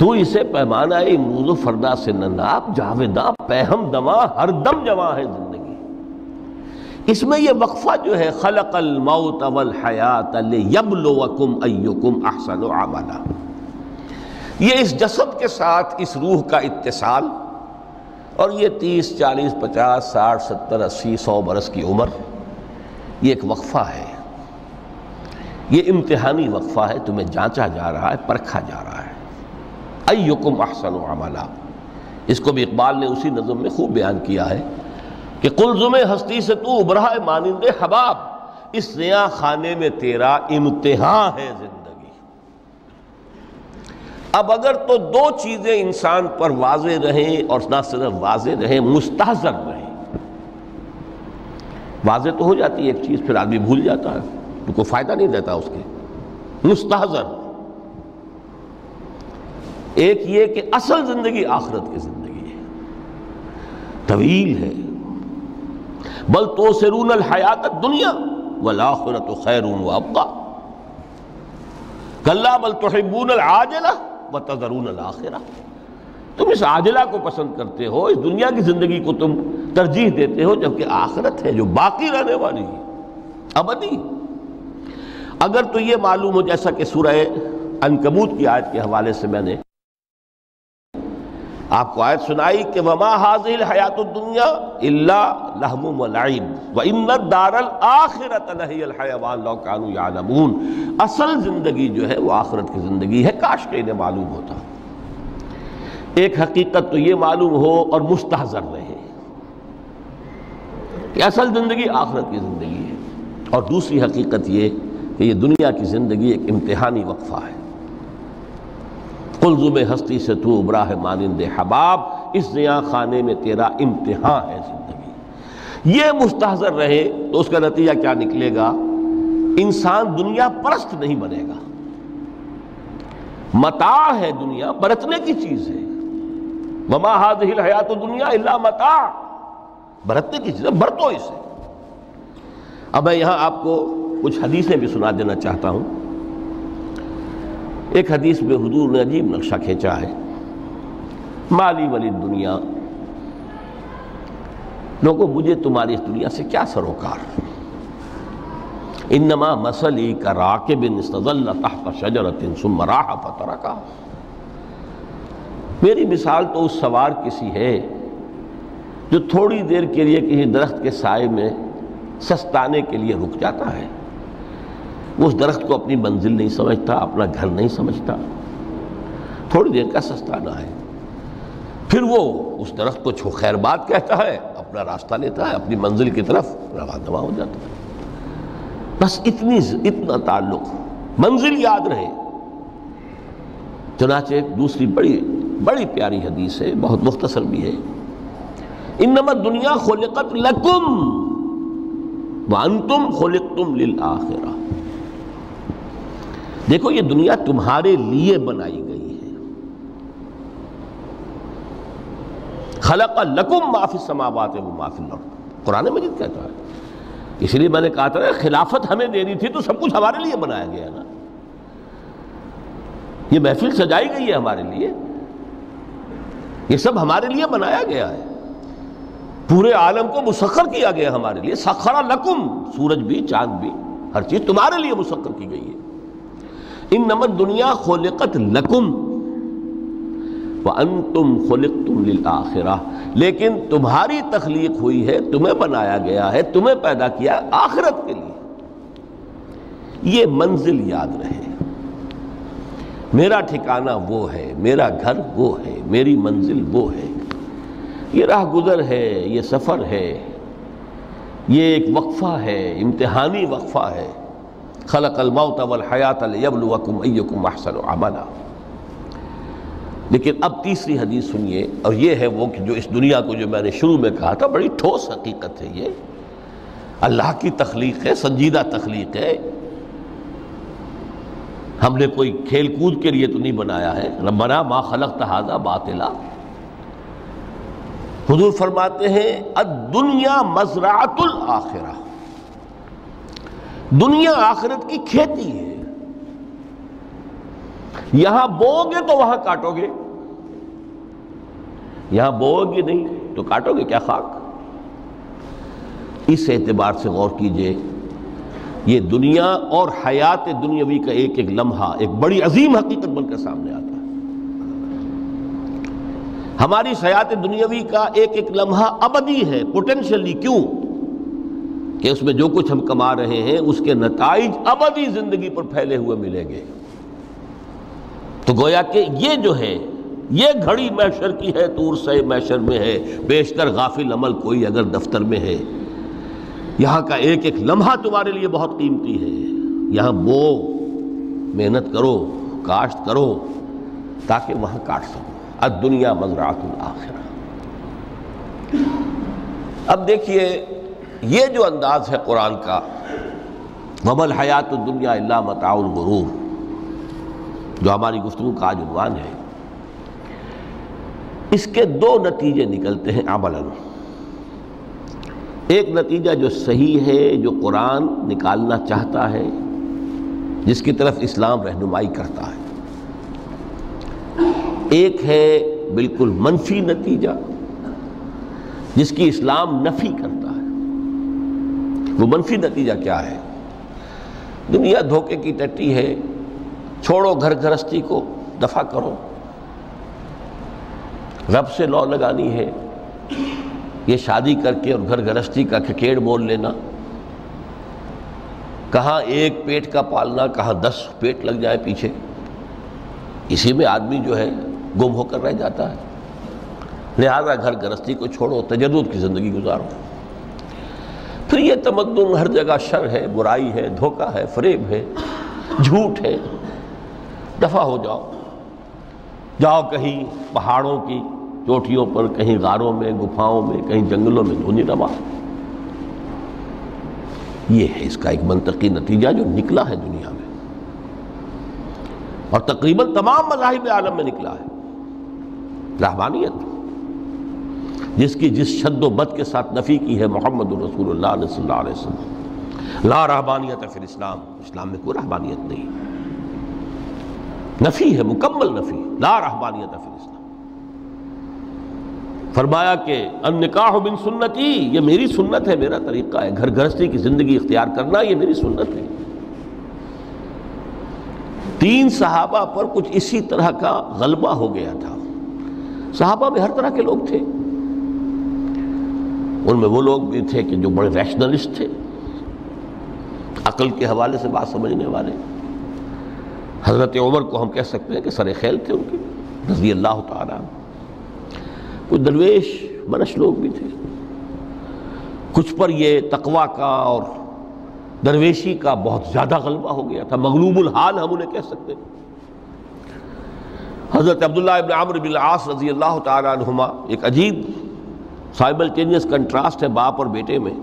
تو اسے پیمانہ امروز و فردا سے نہ ناپ، جاویداں پیہم دماں ہر دم جواں ہے زندگی۔ اس میں یہ وقفہ جو ہے خلق الموت والحیات لیبلوکم ایکم احسن عملا، یہ اس جسد کے ساتھ اس روح کا اتصال، اور یہ 30 40 50 60 70 80 100 برس کی عمر، یہ ایک وقفہ ہے، یہ امتحانی وقفہ ہے، تمہیں جانچا جا رہا ہے، پرکھا جا رہا ہے۔ ایکم احسن عملا، اس کو بھی اقبال نے اسی نظم میں خوب بیان کیا ہے کہ قلزم ہستی سے تو ابھرا ہے مانند حباب، اس نیا خانے میں تیرا امتحان ہے زندگی۔ اب اگر تو دو چیزیں انسان پر واضح رہیں، اور نہ صرف واضح رہیں، مستحضر رہیں۔ واضح تو ہو جاتی ہے ایک چیز، پھر آدمی بھول جاتا ہے، تو کوئی فائدہ نہیں دیتا اس کے۔ مستحضر ایک یہ کہ اصل زندگی آخرت کی زندگی ہے، طویل ہے۔ بل توسرون الحیات الدنیا والآخرۃ خیر وابقیٰ کلا بل تحبون العاجلہ وتذرون الآخرہ، تم اس عاجلہ کو پسند کرتے ہو، اس دنیا کی زندگی کو تم ترجیح دیتے ہو، جبکہ آخرت ہے جو باقی رہنے والی ہے، ابدی۔ اگر تو یہ معلوم ہو، جیسا کہ سورہ عنکبوت کی آیت کے حوالے سے میں نے آپ کو آیت سنائی کہ وَمَا هَذِهِ الْحَيَاةُ الدُّنْيَا إِلَّا لَهْوٌ وَلَعِبٌ وَإِنَّ الدَّارَ الْآخِرَةَ لَهِيَ الْحَيَوَانُ لَوْ كَانُوا يَعْلَمُونَ، اصل زندگی جو ہے وہ آخرت کی زندگی ہے، کاش کہ انہیں معلوم ہوتا۔ ایک حقیقت تو یہ معلوم ہو اور مستحضر رہے کہ اصل زندگی آخرت کی زندگی ہے، اور دوسری حقیقت یہ کہ یہ دنیا کی زندگی ایک امتحانی وقفہ ہے۔ قلزم ہستی سے تو ابھرا ہے مانند حباب، اس نیا خانے میں تیرا امتحان ہے زندگی۔ یہ مستحضر رہے تو اس کا نتیجہ کیا نکلے گا؟ انسان دنیا پرست نہیں بنے گا۔ متاع ہے دنیا، برتنے کی چیز ہے۔ وما هذه الحیاۃ الدنیا الا متاع، برتنے کی چیز ہے، برتو اسے۔ اب میں یہاں آپ کو کچھ حدیثیں بھی سنا دینا چاہتا ہوں۔ ایک حدیث میں حضور نے عجیب نقشہ کھینچا ہے، مالی ولی دنیا، لوگوں مجھے تمہاری اس دنیا سے کیا سروکار؟ انما مثلی کراکب استظل تحت شجرۃ ثم راح فترکھا، میری مثال تو اس سوار کسی ہے جو تھوڑی دیر کے لیے کسی درخت کے سائے میں سستانے کے لیے رک جاتا ہے۔ وہ اس درخت کو اپنی منزل نہیں سمجھتا، اپنا گھر نہیں سمجھتا، تھوڑی دیر کا سستانا ہے، پھر وہ اس درخت کو خیر بات کہتا ہے، اپنا راستہ لیتا ہے، اپنی منزل کی طرف رواں ہو جاتا ہے۔ بس اتنا تعلق، منزل یاد رہے۔ چنانچہ ایک دوسری بڑی پیاری حدیث ہے، بہت مختصر بھی ہے، انما الدنیا خلقت لکم وانتم خلقتم للآخرہ، دیکھو یہ دنیا تمہارے لیے بنائی گئی ہے۔ خلق لکم ما فی السماوات و ما فی الارض، قرآن مجید کہتا ہے۔ اس لیے میں نے کہا تھا خلافت ہمیں دینی تھی تو سب کچھ ہمارے لیے بنایا گیا نا، یہ محفل سجائی گئی ہے ہمارے لیے، یہ سب ہمارے لیے بنایا گیا ہے، پورے عالم کو مسخر کیا گیا ہمارے لیے۔ سخر لکم، سورج بھی، چاند بھی، ہر چیز تمہارے لیے مسخر کی گئی ہے۔ انما الدنیا خلقت لکم وانتم خلقتم للآخرہ، لیکن تمہاری تخلیق ہوئی ہے، تمہیں بنایا گیا ہے، تمہیں پیدا کیا آخرت کے لیے۔ یہ منزل یاد رہے، میرا ٹھکانہ وہ ہے، میرا گھر وہ ہے، میری منزل وہ ہے، یہ راہ گزر ہے، یہ سفر ہے، یہ ایک وقفہ ہے، امتحانی وقفہ ہے۔ خلق الموت والحیات لیبلوکم ایکم احسن عملا۔ لیکن اب تیسری حدیث سنیے، اور یہ ہے وہ کہ جو اس دنیا کو، جو میں نے شروع میں کہا تھا، بڑی ٹھوس حقیقت ہے، یہ اللہ کی تخلیق ہے، سنجیدہ تخلیق ہے، ہم نے کوئی کھیل کود کے لیے تو نہیں بنایا ہے۔ ربنا ما خلقت ھذا باطلا، حضور فرماتے ہیں الدنیا مزرعۃ الآخرہ، دنیا آخرت کی کھیتی ہے۔ یہاں بوؤ گے تو وہاں کاٹو گے، یہاں بوؤ گے نہیں تو کاٹو گے کیا خاک؟ اس اعتبار سے غور کیجئے، یہ دنیا اور حیات دنیاوی کا ایک ایک لمحہ ایک بڑی عظیم حقیقت بن کر سامنے آتا ہے۔ ہماری حیات دنیاوی کا ایک ایک لمحہ ابدی ہے پوٹینشلی، کیوں کہ اس میں جو کچھ ہم کما رہے ہیں اس کے نتائج ابدی زندگی پر پھیلے ہوئے ملیں گے۔ تو گویا کہ یہ جو ہے یہ گھڑی محشر کی ہے، طور سے محشر میں ہے، بیشتر غافل عمل کوئی اگر دفتر میں ہے، یہاں کا ایک ایک لمحہ تمہارے لیے بہت قیمتی ہے۔ یہاں بو، محنت کرو، کاشت کرو تاکہ وہاں کاٹ سکو۔ الدنیا مزرعۃ الآخرہ۔ اب دیکھیے یہ جو انداز ہے قرآن کا، وَمَا الْحَيَاةُ الدُّنْيَا إِلَّا مَتَاعُ الْغُرُورِ، جو ہماری گفتگو کا آج عنوان ہے، اس کے دو نتیجے نکلتے ہیں عملاً۔ ایک نتیجہ جو صحیح ہے، جو قرآن نکالنا چاہتا ہے، جس کی طرف اسلام رہنمائی کرتا ہے۔ ایک ہے بالکل منفی نتیجہ جس کی اسلام نفی کرتا ہے۔ وہ منفی نتیجہ کیا ہے؟ دنیا دھوکے کی ٹٹی ہے، چھوڑو گھر گھرستی کو، دفع کرو، رب سے لو لگانی ہے۔ یہ شادی کر کے اور گھر گھرستی کا کھکیڑ مول لینا، کہاں ایک پیٹ کا پالنا، کہاں 10 پیٹ لگ جائے پیچھے، اسی میں آدمی جو ہے گم ہو کر رہ جاتا ہے۔ لہذا گھر گھرستی کو چھوڑو، تجدد کی زندگی گزارو۔ پھر یہ تمدن ہر جگہ شر ہے، برائی ہے، دھوکہ ہے، فریب ہے، جھوٹ ہے، دفع ہو جاؤ، جاؤ کہیں پہاڑوں کی چوٹیوں پر، کہیں غاروں میں، گپھاؤں میں، کہیں جنگلوں میں دھونی روا۔ یہ ہے اس کا ایک منطقی نتیجہ جو نکلا ہے دنیا میں، اور تقریباً تمام مذاہب عالم میں نکلا ہے۔ رہبانیت جس کی جس شد و بد کے ساتھ نفی کی ہے محمد رسول اللہ صلی اللہ علیہ وسلم، لا رہبانیت فی الاسلام، اسلام میں کوئی رہبانیت نہیں، نفی ہے، مکمل نفی، لا رہبانیت فی الاسلام۔ فرمایا کہ النکاح من سنتی، یہ میری سنت ہے، میرا طریقہ ہے، گھر گھرستی کی زندگی اختیار کرنا یہ میری سنت ہے۔ 3 صحابہ پر کچھ اسی طرح کا غلبہ ہو گیا تھا۔ صحابہ میں ہر طرح کے لوگ تھے، ان میں وہ لوگ بھی تھے کہ جو بڑے ریشنلسٹ تھے، عقل کے حوالے سے بات سمجھنے والے۔ حضرت عمر کو ہم کہہ سکتے ہیں کہ سر خیل تھے ان کی، رضی اللہ تعالیٰ۔ کچھ درویش منش لوگ بھی تھے، کچھ پر یہ تقویٰ کا اور درویشی کا بہت زیادہ غلبہ ہو گیا تھا، مغلوب الحال ہم انہیں کہہ سکتے ہیں۔ حضرت عبداللہ ابن عمرو بن العاص رضی اللہ تعالیٰ عنہما، ایک عجیب سائملٹینیس کنٹراسٹ ہے باپ اور بیٹے میں۔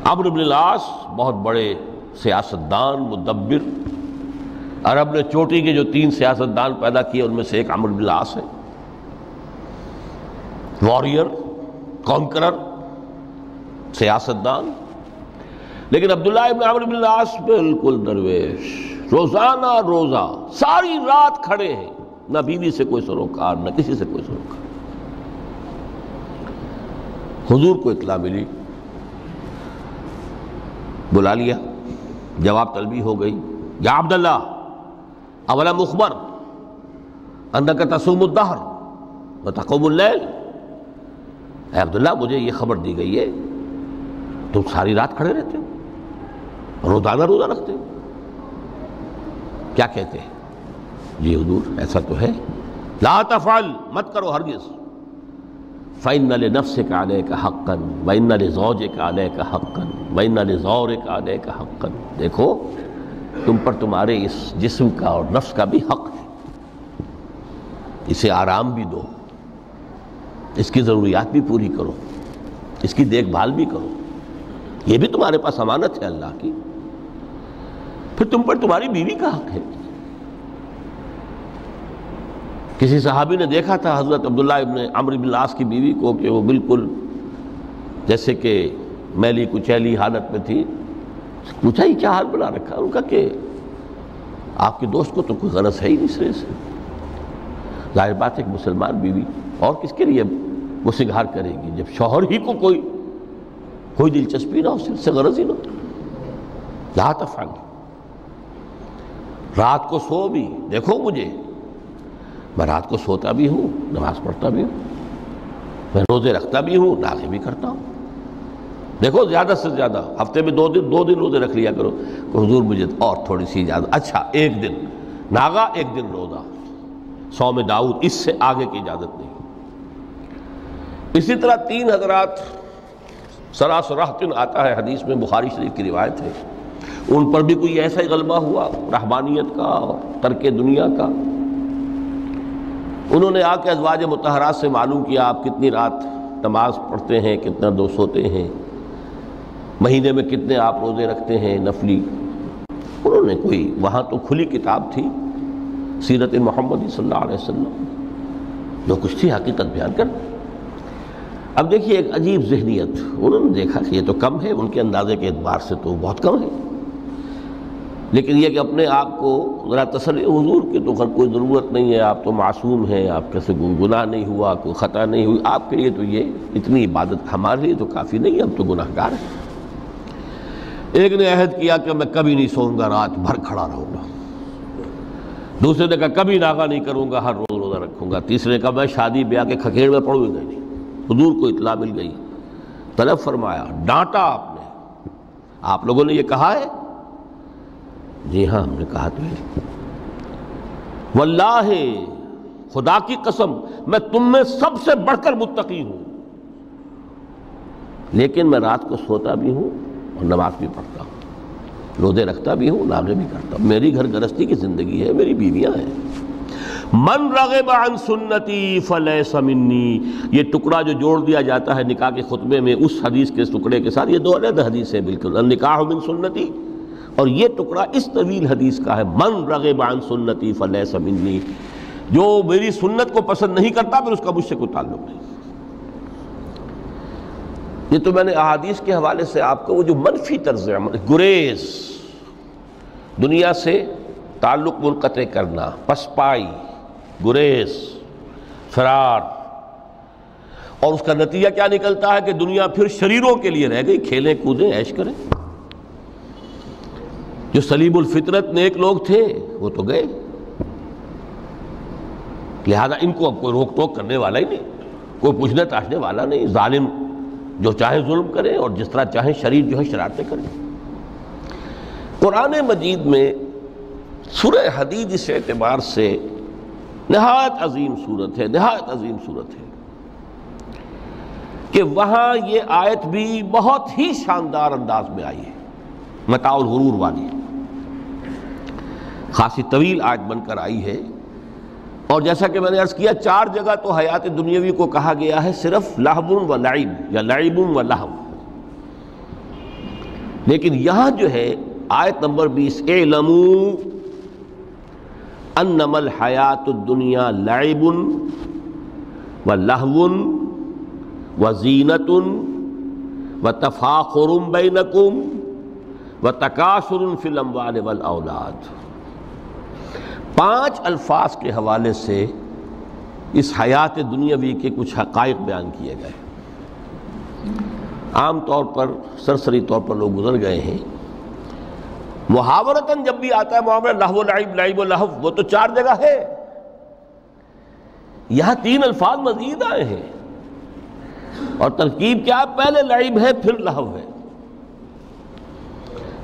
عمرو بن العاص بہت بڑے سیاستدان، مدبر، عرب نے چوٹی کے جو 3 سیاستدان پیدا کیے ان میں سے ایک عمرو بن العاص ہے، واریر، کانکرر، سیاستدان۔ لیکن عبداللہ ابن عمرو بن العاص بالکل درویش، روزانہ روزہ ساری رات کھڑے ہیں، نہ بیوی سے کوئی سروکار، نہ کسی سے کوئی سروکار۔ حضور کو اطلاع ملی، بلا لیا، جواب طلبی ہو گئی، یا عبداللہ اولم اخبر انک تصوم الدہر وتقوم اللیل، اے عبداللہ مجھے یہ خبر دی گئی ہے تم ساری رات کھڑے رہتے ہو، روزانہ روزہ رکھتے ہو، کیا کہتے ہیں؟ جی حضور ایسا تو ہے۔ لا تفعل، مت کرو ہرگز۔ فإن لنفسك عليك حقا وإن لزوجك عليك حقا وإن لزورك عليك حقا، دیکھو تم پر تمہارے اس جسم کا اور نفس کا بھی حق ہے، اسے آرام بھی دو، اس کی ضروریات بھی پوری کرو، اس کی دیکھ بھال بھی کرو، یہ بھی تمہارے پاس امانت ہے اللہ کی۔ پھر تم پر تمہاری بیوی کا حق ہے۔ کسی صحابی نے دیکھا تھا حضرت عبداللہ ابن عمرو بن العاص کی بیوی کو کہ وہ بالکل جیسے کہ میلی کچیلی حالت میں تھی۔ پوچھا یہ کیا حال بنا رکھا؟ ان کا کہ آپ کے دوست کو تو کوئی غرض ہے ہی نہیں سرے سے. ظاہر بات ہے کہ مسلمان بیوی اور کس کے لیے وہ سنگھار کرے گی جب شوہر ہی کو کوئی دلچسپی نہ ہو، اس سے غرض ہی نہ ہو. لا تفعل. رات کو سو بھی، دیکھو مجھے، میں رات کو سوتا بھی ہوں، نماز پڑھتا بھی ہوں، میں روزے رکھتا بھی ہوں، ناغے بھی کرتا ہوں. دیکھو زیادہ سے زیادہ ہفتے میں دو دن روزے رکھ لیا کرو کہ حضور مجھے اور تھوڑی سی اجازت. اچھا ایک دن ناغا، ایک دن روزہ، صوم داؤد، اس سے آگے کی اجازت نہیں. اسی طرح 3 حضرات سراسراہتن آتا ہے حدیث میں، بخاری شریف کی روایت ہے، ان پر بھی کوئی ایسا ہی غلبہ ہوا رہبانیت کا، ترک دنیا کا. انہوں نے آ کے ازواج مطہرات سے معلوم کیا آپ کتنی رات نماز پڑھتے ہیں، کتنا دو سوتے ہیں، مہینے میں کتنے آپ روزے رکھتے ہیں نفلی. انہوں نے کوئی، وہاں تو کھلی کتاب تھی سیرت محمد صلی اللہ علیہ وسلم، جو کچھ تھی حقیقت بیان کر. اب دیکھیے ایک عجیب ذہنیت، انہوں نے دیکھا کہ یہ تو کم ہے، ان کے اندازے کے اعتبار سے تو بہت کم ہے، لیکن یہ کہ اپنے آپ کو ذرا تسلی، حضور کی تو کوئی ضرورت نہیں ہے، آپ تو معصوم ہیں، آپ کے سے کوئی گناہ نہیں ہوا، کوئی خطا نہیں ہوئی، آپ کے لیے تو یہ اتنی عبادت ہمارے لیے تو کافی نہیں، ہم تو گناہ گار ہیں. ایک نے عہد کیا کہ میں کبھی نہیں سوؤں گا، رات بھر کھڑا رہوں گا. دوسرے نے کہا کبھی ناغا نہیں کروں گا، ہر روز روزہ رکھوں گا. تیسرے نے کہا میں شادی بیاہ کے کھکیڑ میں پڑوں گا نہیں. حضور کو اطلاع مل گئی، طلب فرمایا، ڈانٹا آپ نے، آپ لوگوں نے یہ کہا ہے؟ جی ہاں ہم نے کہا تو ہے. واللہ، خدا کی قسم، میں تم میں سب سے بڑھ کر متقی ہوں، لیکن میں رات کو سوتا بھی ہوں اور نماز بھی پڑھتا ہوں، روزے رکھتا بھی ہوں، ناغے بھی کرتا ہوں. میری گھر گرستی کی زندگی ہے، میری بیویاں ہیں. من رغب عن سنتی فلیس منی، یہ ٹکڑا جو جوڑ دیا جاتا ہے نکاح کے خطبے میں اس حدیث کے ٹکڑے کے ساتھ، یہ 2 علیحدہ حدیث ہے بالکل، النکاح من سنتی، اور یہ ٹکڑا اس طویل حدیث کا ہے، من رغب عن سنتی فلیس منی، جو میری سنت کو پسند نہیں کرتا پھر اس کا مجھ سے کوئی تعلق نہیں. یہ تو میں نے احادیث کے حوالے سے آپ کو وہ جو منفی طرز عمل، گریز، دنیا سے تعلق منقطع کرنا، پسپائی، گریز، فرار، اور اس کا نتیجہ کیا نکلتا ہے کہ دنیا پھر شریروں کے لیے رہ گئی، کھیلیں کودیں عیش کریں. جو سلیم الفطرت نیک لوگ تھے وہ تو گئے، لہذا ان کو اب کوئی روک ٹوک کرنے والا ہی نہیں، کوئی پوچھنے تاشنے والا نہیں. ظالم جو چاہے ظلم کریں اور جس طرح چاہیں شریر جو ہے شرارتیں کریں. قرآن مجید میں سورہ حدید اس اعتبار سے نہایت عظیم صورت ہے، نہایت عظیم صورت ہے کہ وہاں یہ آیت بھی بہت ہی شاندار انداز میں آئی ہے، متاع الغرور والی، خاصی طویل آیت بن کر آئی ہے. اور جیسا کہ میں نے عرض کیا 4 جگہ تو حیات دنیاوی کو کہا گیا ہے صرف لہو و لعب یا لعب و لہو، لیکن یہاں جو ہے آیت نمبر 20، اعلموا انما الحیات الدنیا لعب و لہو و زینت و تفاخر بینکم و تکاثر فی الاموال والاولاد. 5 الفاظ کے حوالے سے اس حیات دنیاوی کے کچھ حقائق بیان کیے گئے. عام طور پر سرسری طور پر لوگ گزر گئے ہیں. محاورتاً جب بھی آتا ہے معاملہ لہو و لعب، لعب و لہو، وہ تو 4 جگہ ہے، یہاں 3 الفاظ مزید آئے ہیں، اور ترکیب کیا؟ پہلے لعب ہے پھر لہو ہے.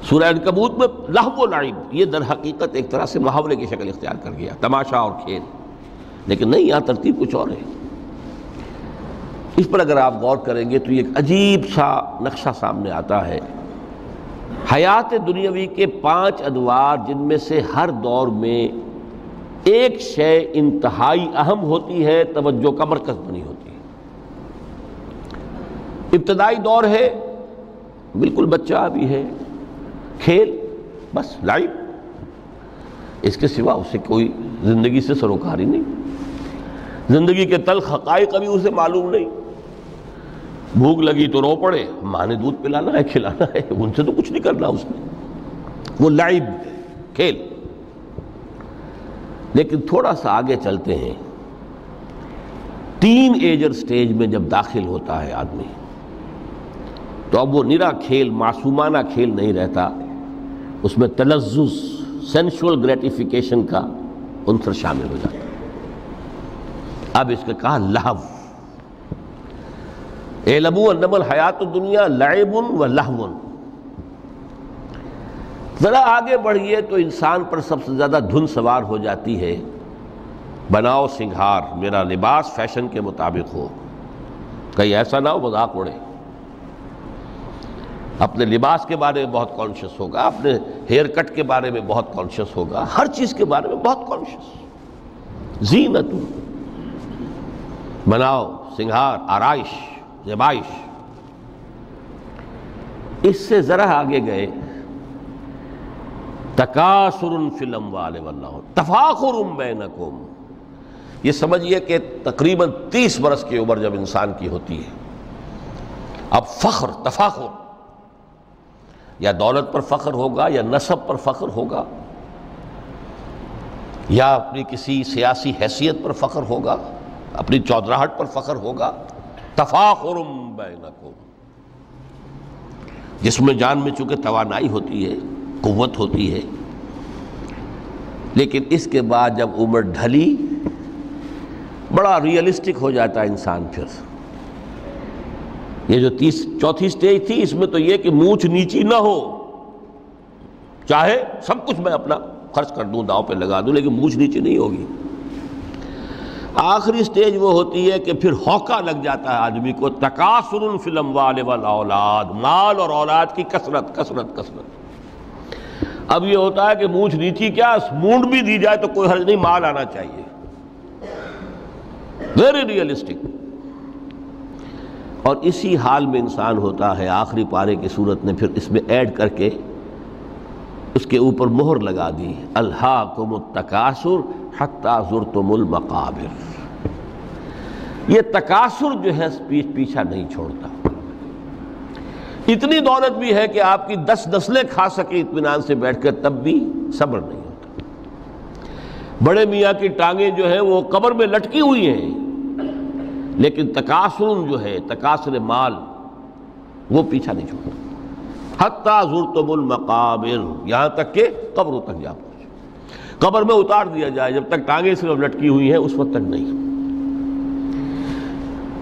سورہ عنکبوت میں لہو و لعب یہ در حقیقت ایک طرح سے محاورے کی شکل اختیار کر گیا، تماشا اور کھیل، لیکن نہیں، یہاں ترتیب کچھ اور ہے. اس پر اگر آپ غور کریں گے تو یہ ایک عجیب سا نقشہ سامنے آتا ہے. حیات دنیاوی کے 5 ادوار، جن میں سے ہر دور میں ایک شے انتہائی اہم ہوتی ہے، توجہ کا مرکز بنی ہوتی ہے. ابتدائی دور ہے، بالکل بچہ بھی ہے، کھیل، بس لعب، اس کے سوا اسے کوئی زندگی سے سروکار ہی نہیں، زندگی کے تلخ حقائق ابھی اسے معلوم نہیں. بھوک لگی تو رو پڑے، ماں نے دودھ پلانا ہے، کھلانا ہے، ان سے تو کچھ نہیں کرنا اس نے، وہ لعب، کھیل. لیکن تھوڑا سا آگے چلتے ہیں، ٹین ایجر سٹیج میں جب داخل ہوتا ہے آدمی تو اب وہ نرا کھیل، معصومانہ کھیل نہیں رہتا، اس میں تلذذ، سینشول گریٹیفیکیشن کا عنصر شامل ہو جاتا ہے۔ اب اس کا کہا لہو، اعلموا انما الحیات الدنیا لعب و لہو۔ ذرا آگے بڑھیے تو انسان پر سب سے زیادہ دھن سوار ہو جاتی ہے، بناؤ سنگھار، میرا لباس فیشن کے مطابق ہو، کہیں ایسا نہ ہو مذاق اڑے۔ اپنے لباس کے بارے میں بہت کانشیس ہوگا، اپنے ہیئر کٹ کے بارے میں بہت کانشیس ہوگا، ہر چیز کے بارے میں بہت کانشیس۔ زینت، بناؤ سنگھار، آرائش، زیبائش۔ اس سے ذرا آگے گئے، تکاثر فی الاموال والانفس تفاخر بینکم۔ یہ سمجھیے کہ تقریباً 30 برس کی عمر جب انسان کی ہوتی ہے، اب فخر، تفاخر، یا دولت پر فخر ہوگا، یا نسب پر فخر ہوگا، یا اپنی کسی سیاسی حیثیت پر فخر ہوگا، اپنی چودراہٹ پر فخر ہوگا۔ تفاخر بینکم، جس میں جان میں چونکہ توانائی ہوتی ہے، قوت ہوتی ہے، لیکن اس کے بعد جب عمر ڈھلی بڑا ریئلسٹک ہو جاتا ہے انسان۔ پھر یہ جو چوتھی سٹیج تھی، اس میں تو یہ کہ مونچھ نیچی نہ ہو، چاہے سب کچھ میں اپنا خرچ کر دوں، داؤ پہ لگا دوں، لیکن مونچھ نیچی نہیں ہوگی۔ آخری سٹیج وہ ہوتی ہے کہ پھر ہوکا لگ جاتا ہے آدمی کو، تکاثر فی الاموال والاولاد، مال اور اولاد کی کثرت کثرت کثرت۔ اب یہ ہوتا ہے کہ مونچھ نیچی کیا، مونڈ بھی دی جائے تو کوئی حرج نہیں، مال آنا چاہیے، ویری ریئلسٹک۔ اور اسی حال میں انسان ہوتا ہے، آخری پارے کی صورت نے پھر اس میں ایڈ کر کے اس کے اوپر مہر لگا دی، الہاکم التکاثر حتی زرتم المقابر۔ یہ تکاثر جو ہے پیچھا نہیں چھوڑتا، اتنی دولت بھی ہے کہ آپ کی 10 نسلیں کھا سکیں اطمینان سے بیٹھ کر، تب بھی صبر نہیں ہوتا۔ بڑے میاں کی ٹانگیں جو ہیں وہ قبر میں لٹکی ہوئی ہیں، لیکن تکاثر جو ہے، تکاثر مال، وہ پیچھا نہیں چھوڑتا۔ حتی زرتم المقابر، یہاں تک کہ قبروں تک جا پہنچے، قبر میں اتار دیا جائے، جب تک ٹانگیں صرف لٹکی ہوئی ہیں اس وقت تک نہیں۔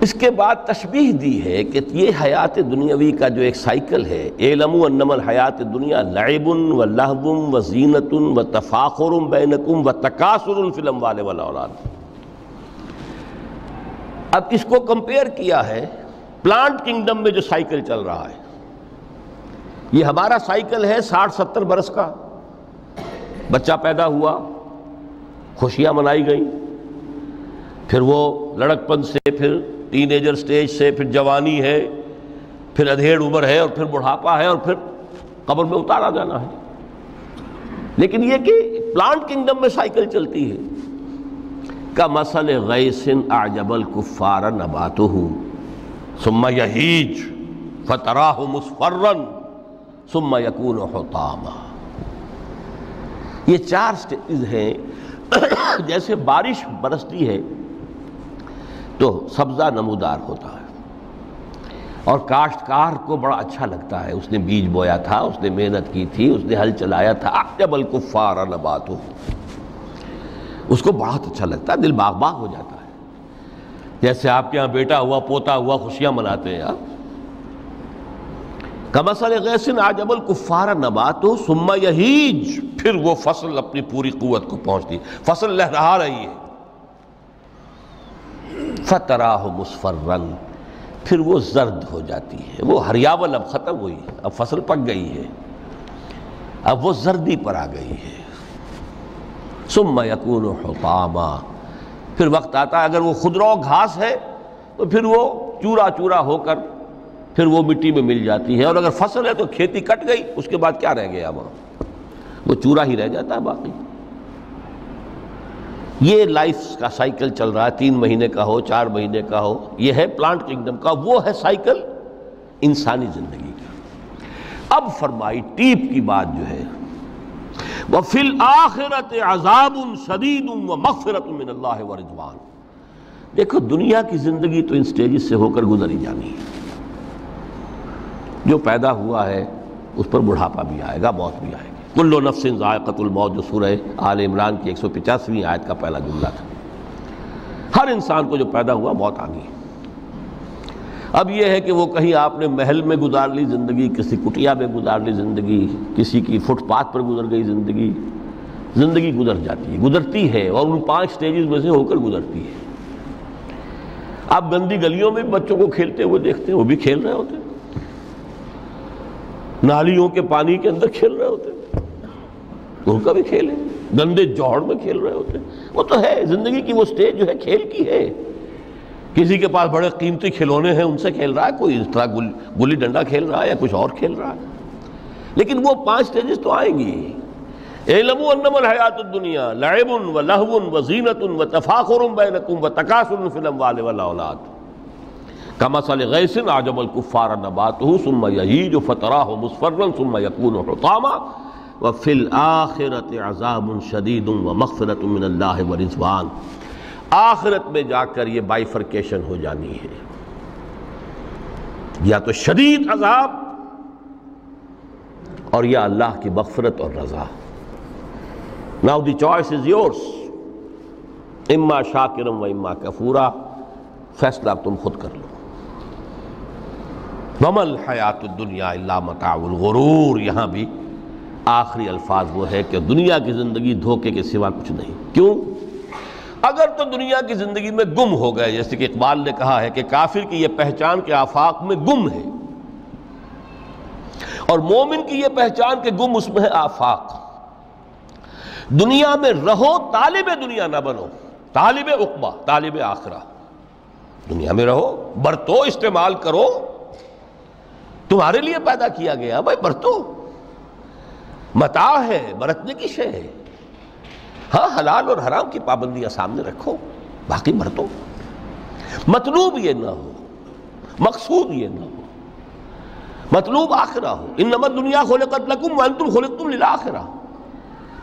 اس کے بعد تشبیہ دی ہے کہ یہ حیات دنیاوی کا جو ایک سائیکل ہے، اعلموا انما الحیات الدنیا لعب و لہو و زینت و تفاخر بینکم و تکاثر فی الاموال والاولاد۔ اب اس کو کمپیئر کیا ہے پلانٹ کنگڈم میں جو سائیکل چل رہا ہے۔ یہ ہمارا سائیکل ہے 60-70 برس کا، بچہ پیدا ہوا، خوشیاں منائی گئیں، پھر وہ لڑکپن سے، پھر ٹین ایجر سٹیج سے، پھر جوانی ہے، پھر ادھیڑ عمر ہے، اور پھر بڑھاپا ہے، اور پھر قبر میں اتارا جانا ہے۔ لیکن یہ کہ پلانٹ کنگڈم میں سائیکل چلتی ہے، کمثل غیث اعجب الکفار نباتہ ثم یہیج فتراہ مصفرا ثم یکون حطاما۔ یہ 4 سٹیج ہیں۔ جیسے بارش برستی ہے تو سبزہ نمودار ہوتا ہے، اور کاشتکار کو بڑا اچھا لگتا ہے، اس نے بیج بویا تھا، اس نے محنت کی تھی، اس نے ہل چلایا تھا، اعجب الکفار نباتہ، اس کو بہت اچھا لگتا ہے، دل باغ باغ ہو جاتا ہے۔ جیسے آپ کے ہاں بیٹا ہوا، پوتا ہوا، خوشیاں مناتے ہیں آپ۔ کمثل غیث اعجب الکفار نباتہ ثم یہیج، پھر وہ فصل اپنی پوری قوت کو پہنچتی، فصل لہرا رہی ہے، فتراہ مصفرا، پھر وہ زرد ہو جاتی ہے، وہ ہریاول اب ختم ہوئی، اب فصل پک گئی ہے، اب وہ زردی پر آ گئی ہے۔ ثم یکون حطاما، پھر وقت آتا ہے اگر وہ خضرو گھاس ہے تو پھر وہ چورا چورا ہو کر پھر وہ مٹی میں مل جاتی ہے، اور اگر فصل ہے تو کھیتی کٹ گئی، اس کے بعد کیا رہ گیا وہاں، وہ چورا ہی رہ جاتا ہے باقی۔ یہ لائف کا سائیکل چل رہا ہے، 3 مہینے کا ہو، 4 مہینے کا ہو، یہ ہے پلانٹ کنگڈم کا، وہ ہے سائیکل انسانی زندگی کا۔ اب فرمائی ٹیپ کی بات جو ہے وفی الآخرۃ عذاب شدید ومغفرۃ من اللہ ورضوان۔ دیکھو دنیا کی زندگی تو ان سٹیجز سے ہو کر گزری جانی ہے۔ جو پیدا ہوا ہے اس پر بڑھاپا بھی آئے گا، موت بھی آئے گی۔ کل نفس ذائقۃ الموت جو سورہ آل عمران کی 185ویں آیت کا پہلا جملہ تھا۔ ہر انسان کو جو پیدا ہوا موت آ گئی۔ اب یہ ہے کہ وہ کہیں آپ نے محل میں گزار لی زندگی، کسی کٹیا میں گزار لی زندگی، کسی کی فٹ پاتھ پر گزر گئی زندگی۔ زندگی گزر جاتی ہے، گزرتی ہے، اور ان 5 سٹیجز میں سے ہو کر گزرتی ہے۔ آپ گندی گلیوں میں بچوں کو کھیلتے ہوئے دیکھتے ہیں، وہ بھی کھیل رہے ہوتے ہیں، نالیوں کے پانی کے اندر کھیل رہے ہوتے ہیں، ان کا بھی کھیل ہے، گندے جوہڑ میں کھیل رہے ہوتے ہیں۔ وہ تو ہے زندگی کی وہ سٹیج جو ہے کھیل کی ہے۔ کسی کے پاس بڑے قیمتی کھلونے ہیں، ان سے کھیل رہا ہے، کوئی اس طرح گلی ڈنڈا کھیل رہا ہے یا کچھ اور کھیل رہا ہے، لیکن وہ 5 سٹیجز تو آئیں گی۔ اعلموا انما الحیات الدنیا لعب ولہو وزینۃ وتفاخر بینکم وتکاثر فی الاموال والاولاد کمثل غیث اعجب الکفار نباتہ ثم یہیج فتراہ مصفرا ثم یکون حطاما وفی الآخرۃ عذاب شدید ومغفرۃ من اللہ ورضوان۔ آخرت میں جا کر یہ بائیفرکیشن ہو جانی ہے، یا تو شدید عذاب اور یا اللہ کی مغفرت اور رضا۔ Now the choice is yours، اما شاکرا و اما کفورا، فیصلہ اب تم خود کر لو۔ وما الحیات الدنیا الا متاع الغرور، یہاں بھی آخری الفاظ وہ ہے کہ دنیا کی زندگی دھوکے کے سوا کچھ نہیں۔ کیوں؟ اگر تو دنیا کی زندگی میں گم ہو گئے، جیسے کہ اقبال نے کہا ہے کہ کافر کی یہ پہچان کے آفاق میں گم ہے، اور مومن کی یہ پہچان کہ گم اس میں ہے آفاق۔ دنیا میں رہو، طالب دنیا نہ بنو، طالب عقبہ، طالب آخرہ۔ دنیا میں رہو، برتو، استعمال کرو، تمہارے لیے پیدا کیا گیا، بھائی برتو، متاع ہے، برتنے کی شے ہے۔ ہاں حلال اور حرام کی پابندیاں سامنے رکھو، باقی برتو۔ مطلوب یہ نہ ہو، مقصود یہ نہ ہو، مطلوب آخرہ ہو۔ انما الدنیا خلقت لکم وانتم خلقتم للآخرہ۔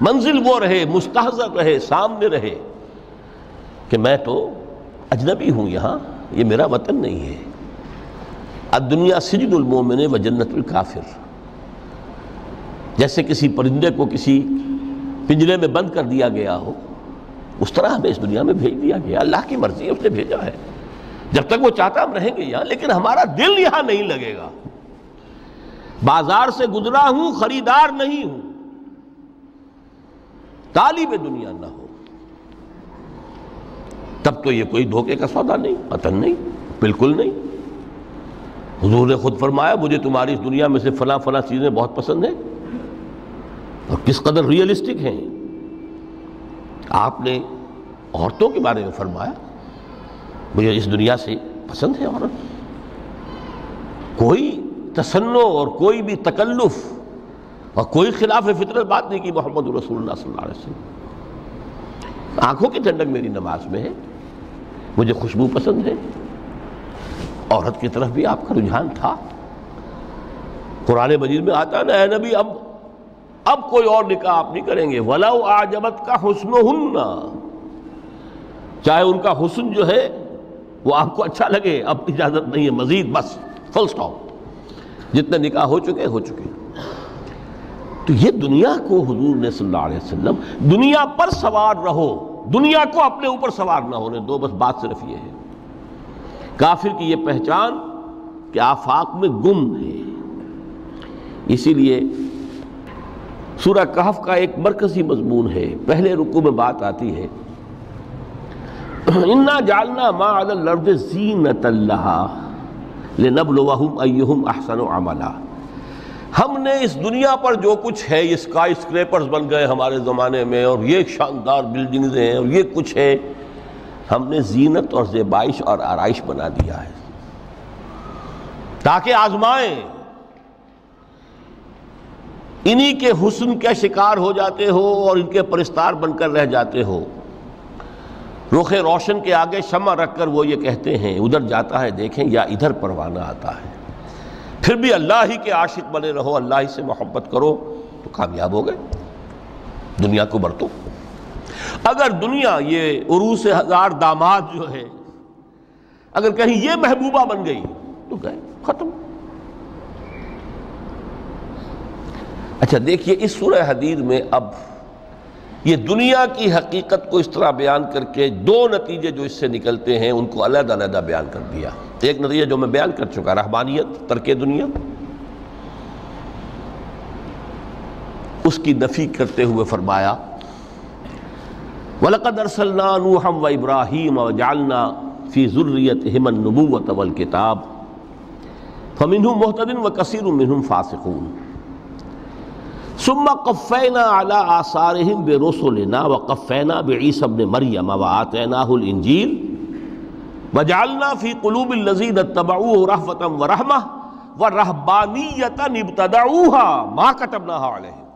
منزل وہ رہے، مستحضر رہے، سامنے رہے کہ میں تو اجنبی ہوں، یہاں یہ میرا وطن نہیں ہے۔ الدنیا سجن المومن و جنت الکافر۔ جیسے کسی پرندے کو کسی پنجرے میں بند کر دیا گیا ہو، اس طرح ہمیں اس دنیا میں بھیج دیا گیا، اللہ کی مرضی ہے، اس نے بھیجا ہے۔ جب تک وہ چاہتا ہم رہیں گے یہاں، لیکن ہمارا دل یہاں نہیں لگے گا۔ بازار سے گزرا ہوں، خریدار نہیں ہوں، طالب دنیا نہ ہو، تب تو یہ کوئی دھوکے کا سودا نہیں، وطن نہیں، بالکل نہیں۔ حضور نے خود فرمایا مجھے تمہاری اس دنیا میں سے فلاں فلاں چیزیں بہت پسند ہیں، اور کس قدر ریئلسٹک ہیں۔ آپ نے عورتوں کے بارے میں فرمایا مجھے اس دنیا سے پسند ہے عورت۔ کوئی تصنع اور کوئی بھی تکلف اور کوئی خلاف فطرت بات نہیں کی محمد رسول اللہ صلی اللہ علیہ وسلم۔ آنکھوں کی ٹھنڈک میری نماز میں ہے، مجھے خوشبو پسند ہے، عورت کی طرف بھی آپ کا رجحان تھا۔ قرآن مجید میں آتا ہے نا، اے نبی اب کوئی اور نکاح آپ نہیں کریں گے، وَلَوْ أَعْجَبَتْكَ حُسْنُهُنَّ، چاہے ان کا حسن جو ہے وہ آپ کو اچھا لگے، اب اجازت نہیں ہے مزید، بس فل سٹاپ، جتنے نکاح ہو چکے۔ تو یہ دنیا کو حضور نے صلی اللہ علیہ وسلم دنیا پر سوار رہو، دنیا کو اپنے اوپر سوار نہ ہونے دو، بس بات صرف یہ ہے۔ کافر کی یہ پہچان کہ آفاق میں گم ہے۔ اسی لیے سورہ کہف کا ایک مرکزی مضمون ہے، پہلے رکوع میں بات آتی ہے اِنَّا جَعَلْنَا مَا عَلَى الْأَرْضِ زِینَةً لَهَا لِنَبْلُوَهُمْ أَيُّهُمْ أَحْسَنُ عَمَلًا۔ ہم نے اس دنیا پر جو کچھ ہے، یہ اسکائی اسکریپرز بن گئے ہمارے زمانے میں، اور یہ شاندار بلڈنگز ہیں، اور یہ کچھ ہے، ہم نے زینت اور زیبائش اور آرائش بنا دیا ہے تاکہ آزمائیں۔ انہی کے حسن کا شکار ہو جاتے ہو اور ان کے پرستار بن کر رہ جاتے ہو۔ رخ روشن کے آگے شمع رکھ کر وہ یہ کہتے ہیں، ادھر جاتا ہے دیکھیں یا ادھر پروانہ آتا ہے، پھر بھی اللہ ہی کے عاشق بنے رہو، اللہ ہی سے محبت کرو تو کامیاب ہو گئے۔ دنیا کو برتو. اگر دنیا یہ عروس ہزار داماد جو ہے اگر کہیں یہ محبوبہ بن گئی تو گئے، ختم. اچھا دیکھیے اس سورہ حدید میں اب یہ دنیا کی حقیقت کو اس طرح بیان کر کے دو نتیجے جو اس سے نکلتے ہیں ان کو علیحدہ علیحدہ بیان کر دیا. ایک نتیجہ جو میں بیان کر چکا، رہبانیت، ترک دنیا، اس کی نفی کرتے ہوئے فرمایا وَلَقَدْ أَرْسَلْنَا نُوحًا وَإِبْرَاهِيمَ وَجَعَلْنَا فِي ذُرِّيَّتِهِمَا النُّبُوَّةَ وَالْكِتَابَ فَمِنْهُمْ مُهْتَدٍ وَكَثِيرٌ مِّنْهُمْ فَاسِقُونَ ثُمَّ قَفَّيْنَا عَلَىٰ آثَارِهِمْ بِرُسُلِنَا وَقَفَّيْنَا بِعِيسَى ابْنِ مَرْيَمَ وَآتَيْنَاهُ الْإِنْجِيلَ وَجَعَلْنَا فِي قُلُوبِ الَّذِينَ اتَّبَعُوهُ رَأْفَةً وَرَحْمَةً وَرَهْبَانِيَّةً ابْتَدَعُوهَا مَا كَتَبْنَاهَا عَلَيْهِمْ.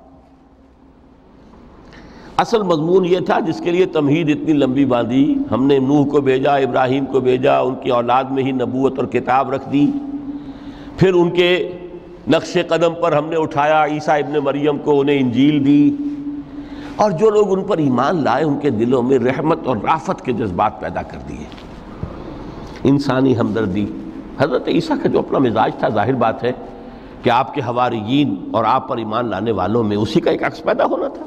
اصل مضمون یہ تھا جس کے لیے تمہید اتنی لمبی باندھی. ہم نے نوح کو بھیجا، ابراہیم کو بھیجا، ان کی اولاد میں ہی نبوت اور کتاب رکھ دی، پھر ان کے نقش قدم پر ہم نے اٹھایا عیسیٰ ابن مریم کو، انہیں انجیل دی، اور جو لوگ ان پر ایمان لائے ان کے دلوں میں رحمت اور رافت کے جذبات پیدا کر دیے، انسانی ہمدردی. حضرت عیسیٰ کا جو اپنا مزاج تھا ظاہر بات ہے کہ آپ کے حواریین اور آپ پر ایمان لانے والوں میں اسی کا ایک عکس پیدا ہونا تھا،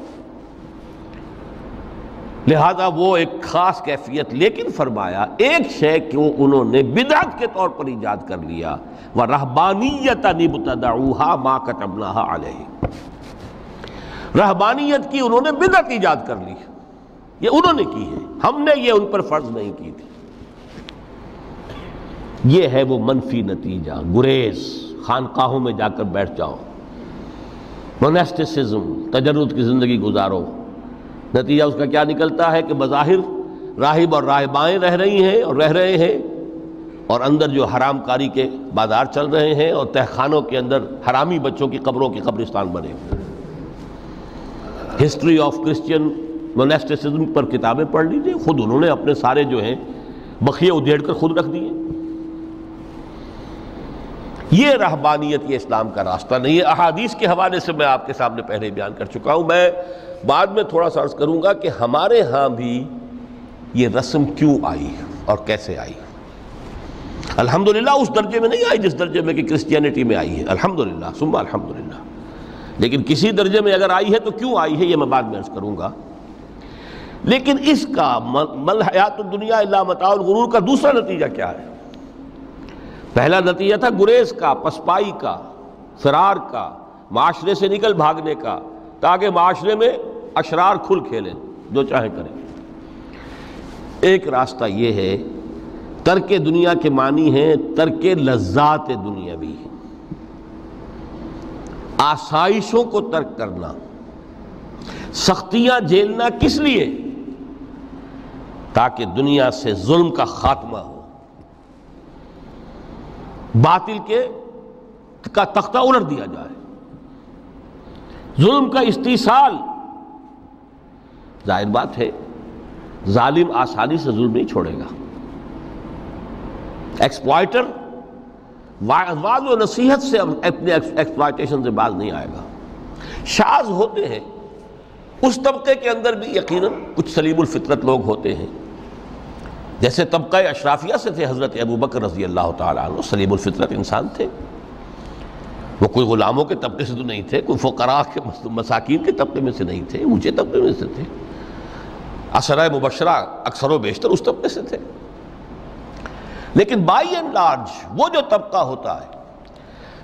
لہذا وہ ایک خاص کیفیت. لیکن فرمایا ایک شے کو انہوں نے بدعت کے طور پر ایجاد کر لیا، وَرَهْبَانِيَّةً ابْتَدَعُوهَا مَا كَتَبْنَاهَا عَلَيْهِمْ. رہبانیت کی انہوں نے بدعت ایجاد کر لی، یہ انہوں نے کی ہے، ہم نے یہ ان پر فرض نہیں کی تھی. یہ ہے وہ منفی نتیجہ. گریز، خانقاہوں میں جا کر بیٹھ جاؤ، موناسٹسزم، تجرد کی زندگی گزارو. نتیجہ اس کا کیا نکلتا ہے کہ بظاہر راہب اور راہبائیں رہ رہی ہیں اور رہ رہے ہیں، اور اندر جو حرام کاری کے بازار چل رہے ہیں، اور تہخانوں کے اندر حرامی بچوں کی قبروں کی قبرستان بنے. ہسٹری آف کرسچین موناسٹسزم پر کتابیں پڑھ لیجیے، خود انہوں نے اپنے سارے جو ہیں بخیے ادھیڑ کر خود رکھ دیے. یہ رہبانیت، یہ اسلام کا راستہ نہیں ہے. احادیث کے حوالے سے میں آپ کے سامنے پہلے بیان کر چکا ہوں. میں بعد میں تھوڑا سا عرض کروں گا کہ ہمارے ہاں بھی یہ رسم کیوں آئی اور کیسے آئی. الحمدللہ اس درجے میں نہیں آئی جس درجے میں کہ کرسچینٹی میں آئی ہے، الحمدللہ ثم الحمدللہ، لیکن کسی درجے میں اگر آئی ہے تو کیوں آئی ہے یہ میں بعد میں عرض کروں گا. لیکن اس کا مل حیات الدنیا الا متاع الغرور کا دوسرا نتیجہ کیا ہے؟ پہلا نتیجہ تھا گریز کا، پسپائی کا، فرار کا، معاشرے سے نکل بھاگنے کا، تاکہ معاشرے میں اشرار کھل کھیلیں، جو چاہیں کریں. ایک راستہ یہ ہے، ترک دنیا کے معنی ہیں ترک لذات دنیاوی، آسائشوں کو ترک کرنا. سختیاں جھیلنا کس لیے؟ تاکہ دنیا سے ظلم کا خاتمہ ہو، باطل کا تختہ الٹ دیا جائے، ظلم کا استیصال. ظاہر بات ہے ظالم آسانی سے ظلم نہیں چھوڑے گا، ایکسپلائٹر واعظ و نصیحت سے اپنے ایکسپلائٹیشن سے باز نہیں آئے گا. شاذ ہوتے ہیں اس طبقے کے اندر بھی یقیناً کچھ سلیم الفطرت لوگ ہوتے ہیں، جیسے طبقہ اشرافیہ سے تھے حضرت ابو بکر رضی اللہ تعالیٰ عنہ، سلیم الفطرت انسان تھے. وہ کوئی غلاموں کے طبقے سے تو نہیں تھے، کوئی فقراء کے مساکین کے طبقے میں سے نہیں تھے، اونچے طبقے میں سے تھے. عشرہ مبشرہ اکثر و بیشتر اس طبقے سے تھے. لیکن بائی اینڈ لارج وہ جو طبقہ ہوتا ہے،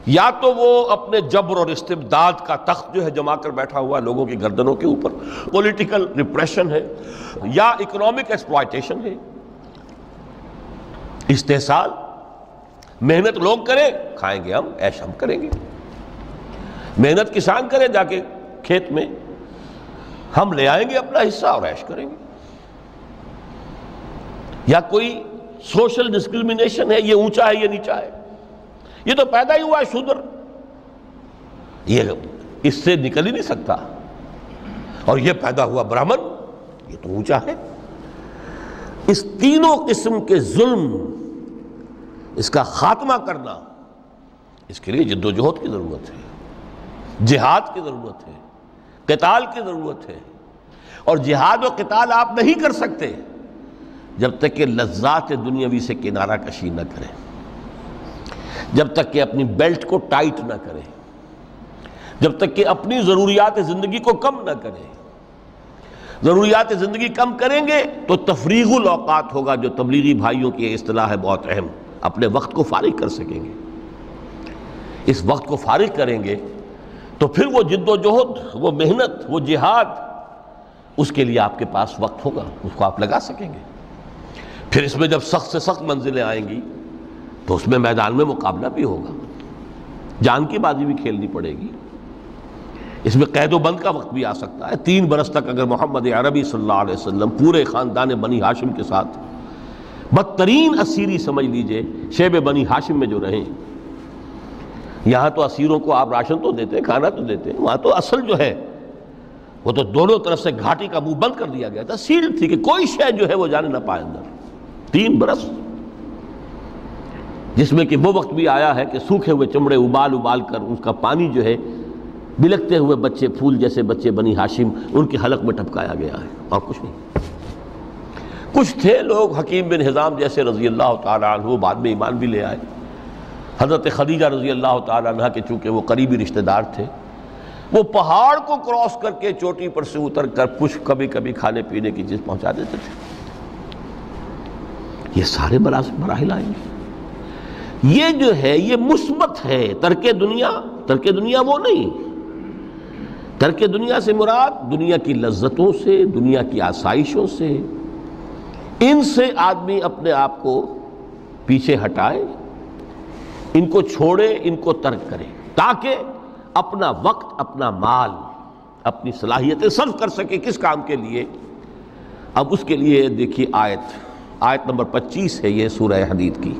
یا تو وہ اپنے جبر اور استبداد کا تخت جو ہے جما کر بیٹھا ہوا لوگوں کی گردنوں کے اوپر، پولیٹیکل ریپریشن ہے، یا اکنامک ایکسپلائٹیشن ہے، استحصال. محنت لوگ کریں، کھائیں گے ہم، عیش ہم کریں گے. محنت کسان کریں جا کے کھیت میں، ہم لے آئیں گے اپنا حصہ اور عیش کریں گے. یا کوئی سوشل ڈسکریمنیشن ہے، یہ اونچا ہے یہ نیچا ہے، یہ تو پیدا ہی ہوا ہے شودر، یہ اس سے نکل ہی نہیں سکتا، اور یہ پیدا ہوا برہمن، یہ تو اونچا ہے. اس تینوں قسم کے ظلم، اس کا خاتمہ کرنا، اس کے لیے جد و جہد کی ضرورت ہے، جہاد کی ضرورت ہے، قتال کی ضرورت ہے. اور جہاد و قتال آپ نہیں کر سکتے جب تک کہ لذات دنیاوی سے کنارہ کشی نہ کریں، جب تک کہ اپنی بیلٹ کو ٹائٹ نہ کریں، جب تک کہ اپنی ضروریات زندگی کو کم نہ کریں۔ ضروریات زندگی کم کریں گے تو تفریغ الاوقات ہوگا، جو تبلیغی بھائیوں کی اصطلاح ہے بہت اہم، اپنے وقت کو فارغ کر سکیں گے۔ اس وقت کو فارغ کریں گے تو پھر وہ جد و جہد، وہ محنت، وہ جہاد، اس کے لیے آپ کے پاس وقت ہوگا، اس کو آپ لگا سکیں گے۔ پھر اس میں جب سخت سے سخت منزلیں آئیں گی تو اس میں میدان میں مقابلہ بھی ہوگا، جان کی بازی بھی کھیلنی پڑے گی۔ اس میں قید و بند کا وقت بھی آ سکتا ہے۔ 3 برس تک اگر محمد عربی صلی اللہ علیہ وسلم پورے خاندان بنی ہاشم کے ساتھ بدترین اسیری سمجھ لیجئے شیب بنی ہاشم میں جو رہیں، یہاں تو اسیروں کو آپ راشن تو دیتے ہیں، کھانا تو دیتے ہیں، وہاں تو اصل جو ہے وہ تو دونوں طرف سے گھاٹی کا منہ بند کر دیا گیا تھا، سیل تھی کہ کوئی شے جو ہے وہ جانے نہ پائے اندر۔ 3 برس، جس میں کہ وہ وقت بھی آیا ہے کہ سوکھے ہوئے چمڑے ابال ابال کر اس کا پانی جو ہے بلکتے ہوئے بچے، پھول جیسے بچے بنی ہاشم، ان کے حلق میں ٹپکایا گیا ہے، اور کچھ نہیں۔ کچھ تھے لوگ، حکیم بن حزام جیسے رضی اللہ تعالیٰ عنہ، بعد میں ایمان بھی لے آئے۔ حضرت خدیجہ رضی اللہ تعالیٰ عنہ کے چونکہ وہ قریبی رشتہ دار تھے، وہ پہاڑ کو کراس کر کے چوٹی پر سے اتر کر کچھ کبھی کبھی کھانے پینے کی چیز پہنچا دیتے تھے۔ یہ سارے مراحل آئیں گے۔ یہ جو ہے یہ مثبت ہے۔ ترک دنیا وہ نہیں۔ ترک دنیا سے مراد دنیا کی لذتوں سے، دنیا کی آسائشوں سے، ان سے آدمی اپنے آپ کو پیچھے ہٹائے، ان کو چھوڑے، ان کو ترک کرے، تاکہ اپنا وقت، اپنا مال، اپنی صلاحیتیں صرف کر سکے۔ کس کام کے لیے؟ اب اس کے لیے دیکھیے آیت نمبر 25 ہے یہ سورہ حدید کی۔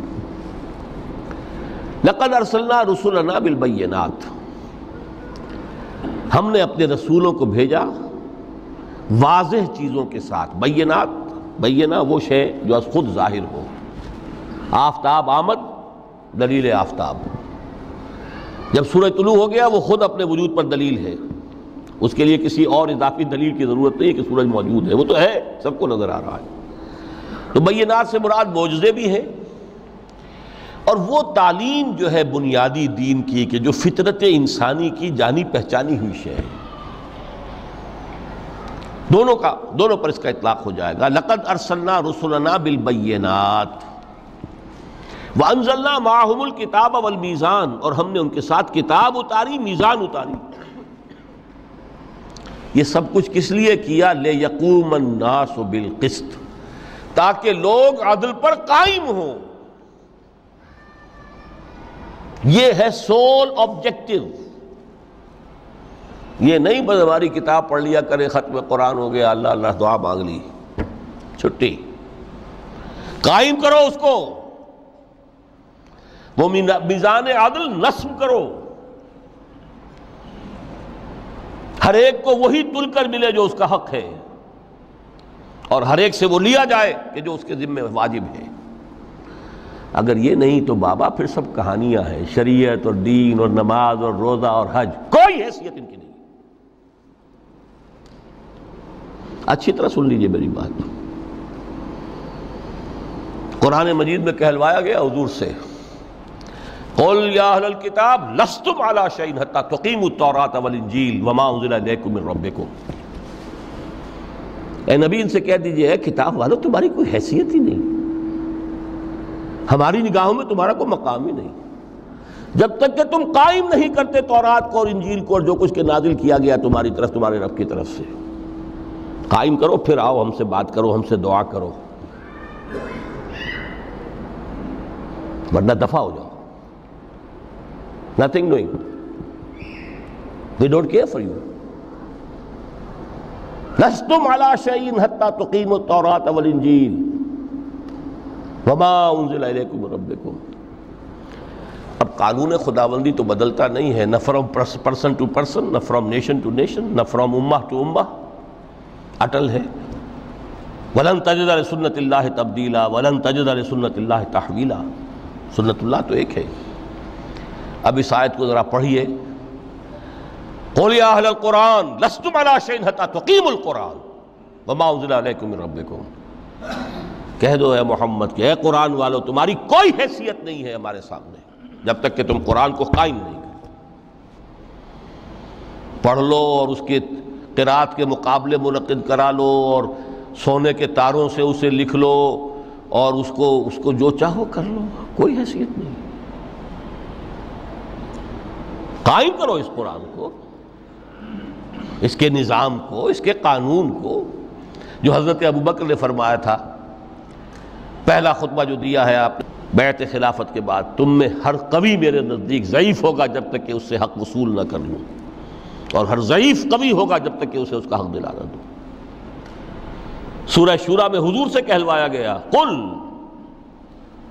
لَقَدْ أَرْسَلْنَا رُسُلَنَا بِالْبَيِّنَاتِ، ہم نے اپنے رسولوں کو بھیجا واضح چیزوں کے ساتھ۔ بینہ وہ شے جو از خود ظاہر ہو۔ آفتاب آمد، دلیل آفتاب۔ جب سورج طلوع ہو گیا وہ خود اپنے وجود پر دلیل ہے، اس کے لیے کسی اور اضافی دلیل کی ضرورت نہیں ہے کہ سورج موجود ہے، وہ تو ہے، سب کو نظر آ رہا ہے۔ تو بینات سے مراد معجزے بھی ہیں، اور وہ تعلیم جو ہے بنیادی دین کی کہ جو فطرت انسانی کی جانی پہچانی ہوئی شے ہے، دونوں پر اس کا اطلاق ہو جائے گا۔ لقد ارسلنا رسلنا بالبینات وانزلنا معهم الکتاب والمیزان، اور ہم نے ان کے ساتھ کتاب اتاری، میزان اتاری۔ یہ سب کچھ کس لیے کیا؟ لیقوم الناس بالقسط، تاکہ لوگ عدل پر قائم ہوں۔ یہ ہے سول آبجیکٹو۔ یہ نہیں بس ہماری کتاب پڑھ لیا کرے، ختم قرآن ہو گیا، اللہ اللہ دعا مانگ لی، چھٹی۔ قائم کرو اس کو، وہ میزان عدل نصب کرو، ہر ایک کو وہی تل کر ملے جو اس کا حق ہے، اور ہر ایک سے وہ لیا جائے کہ جو اس کے ذمہ واجب ہے۔ اگر یہ نہیں تو بابا پھر سب کہانیاں ہیں، شریعت اور دین اور نماز اور روزہ اور حج، کوئی حیثیت ان کی نہیں۔ اچھی طرح سن لیجئے میری بات۔ قرآن مجید میں کہلوایا گیا حضور سے، قل یا اہل الکتاب لستم علی شیء حتی تقیموا التوراۃ والانجیل وما انزل الیکم من ربکم۔ اے نبی ان سے کہہ دیجئے، کتاب والو تمہاری کوئی حیثیت ہی نہیں، ہماری نگاہوں میں تمہارا کوئی مقام ہی نہیں، جب تک کہ تم قائم نہیں کرتے تورات کو اور انجیل کو اور جو کچھ کے نازل کیا گیا تمہاری طرف، تمہارے رب کی طرف سے۔ قائم کرو، پھر آؤ ہم سے بات کرو، ہم سے دعا کرو، ورنہ دفع ہو جاؤ۔ Nothing doing. They don't care for you. لستم علی شیء حتی تقیموا التوراۃ والانجیل وما انزل الیکم من ربکم۔ اب قانون خداوندی تو بدلتا نہیں ہے، نہ فرام پرسن ٹو پرسن، نہ فرام نیشن ٹو نیشن، نہ فرام امہ ٹو امہ، اٹل ہے۔ وَلَن تَجِدَ لِسُنَّتِ اللَّهِ تَبْدِيلًا وَلَن تَجِدَ لِسُنَّتِ اللَّهِ تَحْوِيلًا۔ سنت اللہ تو ایک ہے۔ اب اس آیت کو ذرا پڑھیے، قُلْ يَا أَهْلَ الْقُرْآنِ لَسْتُمْ عَلَىٰ شَيْءٍ حَتَّىٰ تُقِيمُوا الْقُرْآنَ۔ وما انزل الیکم من ربکم، کہہ دو اے محمد کہ اے قرآن والو تمہاری کوئی حیثیت نہیں ہے ہمارے سامنے جب تک کہ تم قرآن کو قائم نہیں کرو۔ پڑھ لو اور اس کے قرات کے مقابلے منعقد کرا لو اور سونے کے تاروں سے اسے لکھ لو اور اس کو جو چاہو کر لو، کوئی حیثیت نہیں۔ قائم کرو اس قرآن کو، اس کے نظام کو، اس کے قانون کو، جو حضرت ابوبکر نے فرمایا تھا، پہلا خطبہ جو دیا ہے آپ نے بیعت خلافت کے بعد، تم میں ہر قوی میرے نزدیک ضعیف ہوگا جب تک کہ اس سے حق وصول نہ کر لوں، اور ہر ضعیف قوی ہوگا جب تک کہ اسے اس کا حق دلا نہ دوں۔ سورہ شورى میں حضور سے کہلوایا گیا قل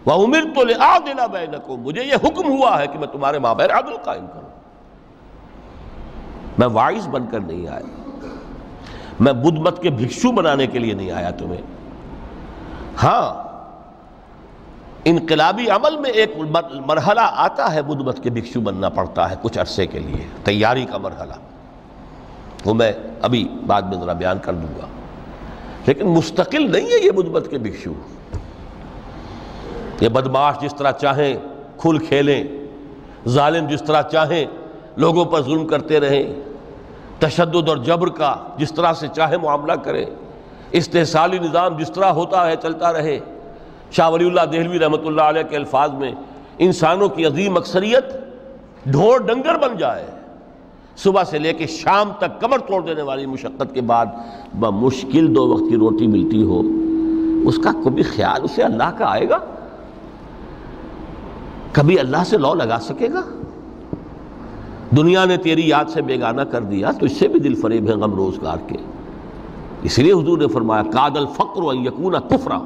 وَأُمِرْتُ لِأَعْدِلَ بَيْنَكُمْ، مجھے یہ حکم ہوا ہے کہ میں تمہارے مابین عدل قائم کروں۔ میں واعظ بن کر نہیں آیا، میں بدھ مت کے بھکشو بنانے کے لیے نہیں آیا تمہیں۔ ہاں انقلابی عمل میں ایک مرحلہ آتا ہے، بدھ مت کے بھکشو بننا پڑتا ہے کچھ عرصے کے لیے، تیاری کا مرحلہ، وہ میں ابھی بعد میں ذرا بیان کر دوں گا، لیکن مستقل نہیں ہے یہ بدھ مت کے بھکشو۔ یہ بدماش جس طرح چاہیں کھل کھیلیں، ظالم جس طرح چاہیں لوگوں پر ظلم کرتے رہیں، تشدد اور جبر کا جس طرح سے چاہے معاملہ کریں، استحصالی نظام جس طرح ہوتا ہے چلتا رہے۔ شاہ ولی اللہ دہلوی رحمۃ اللہ علیہ کے الفاظ میں، انسانوں کی عظیم اکثریت ڈھور ڈنگر بن جائے، صبح سے لے کے شام تک کمر توڑ دینے والی مشقت کے بعد بمشکل 2 وقت کی روٹی ملتی ہو، اس کا کبھی خیال اسے اللہ کا آئے گا؟ کبھی اللہ سے لو لگا سکے گا؟ دنیا نے تیری یاد سے بیگانہ کر دیا تو اس سے بھی دل فریب ہے غم روزگار کے۔ اس لیے حضور نے فرمایا کاد الفقر ان یکون کفرا،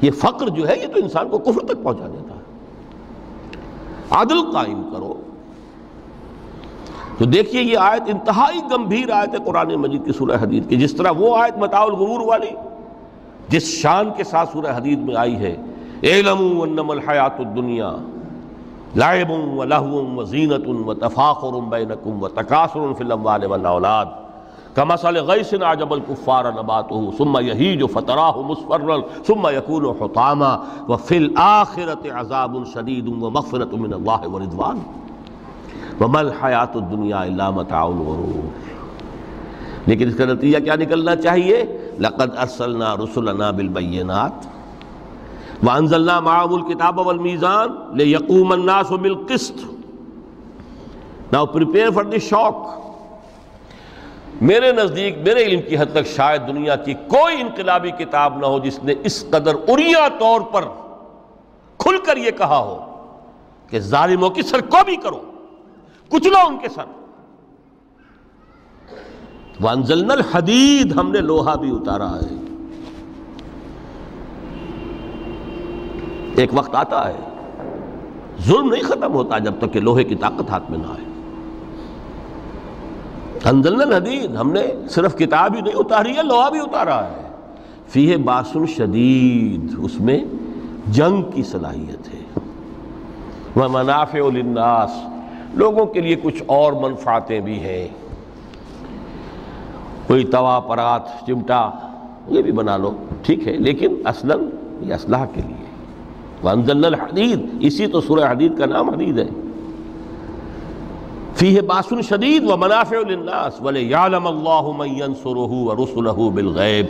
یہ فقر جو ہے یہ تو انسان کو کفر تک پہنچا دیتا ہے۔ عدل قائم کرو۔ تو دیکھیے یہ آیت انتہائی گمبھیر آیت ہے قرآن مجید کی سورہ حدید کی، جس طرح وہ آیت متاع الغرور والی جس شان کے ساتھ سورہ حدید میں آئی ہے، اعلموا انما الحیات الدنیا لعب ولہو وزینۃ وتفاخر بینکم وتکاثر فی الاموال والاولاد کمثل غیث اعجب الکفار نباتہ ثم یہیج فتراہ مصفرا ثم یکون حطاما وفی الآخرۃ عذاب شدید ومغفرۃ من اللہ ورضوان وما الحیات الدنیا الا متاع الغرور۔ لیکن اس کا نتیجہ کیا نکلنا چاہیے؟ لقد ارسلنا رسلنا بالبینات وانزلنا معهم الکتاب والمیزان لیقوم الناس بالقسط۔ Now prepare for the shock۔ میرے نزدیک، میرے علم کی حد تک شاید دنیا کی کوئی انقلابی کتاب نہ ہو جس نے اس قدر عریاں طور پر کھل کر یہ کہا ہو کہ ظالموں کی سرکوبی کرو، کچلو ان کے سر۔ وانزلنا الحدید، ہم نے لوہا بھی اتارا ہے۔ ایک وقت آتا ہے ظلم نہیں ختم ہوتا جب تک کہ لوہے کی طاقت ہاتھ میں نہ آئے۔ انزلنا الحدید، ہم نے صرف کتاب ہی نہیں اتاری ہے، لوہا بھی اتارا ہے۔ فیہ باس شدید، اس میں جنگ کی صلاحیت ہے۔ ومنافع للناس، لوگوں کے لیے کچھ اور منفعتیں بھی ہیں، کوئی توا پرات چمٹا یہ بھی بنا لو، ٹھیک ہے، لیکن اصلاً یہ اصلاح کے لیے۔ وانزلنا الحدید، اسی تو سورہ حدید کا نام حدید ہے۔ فیہ باس شدید ومنافع للناس ولیعلم اللہ من ینصرہ ورسلہ بالغیب۔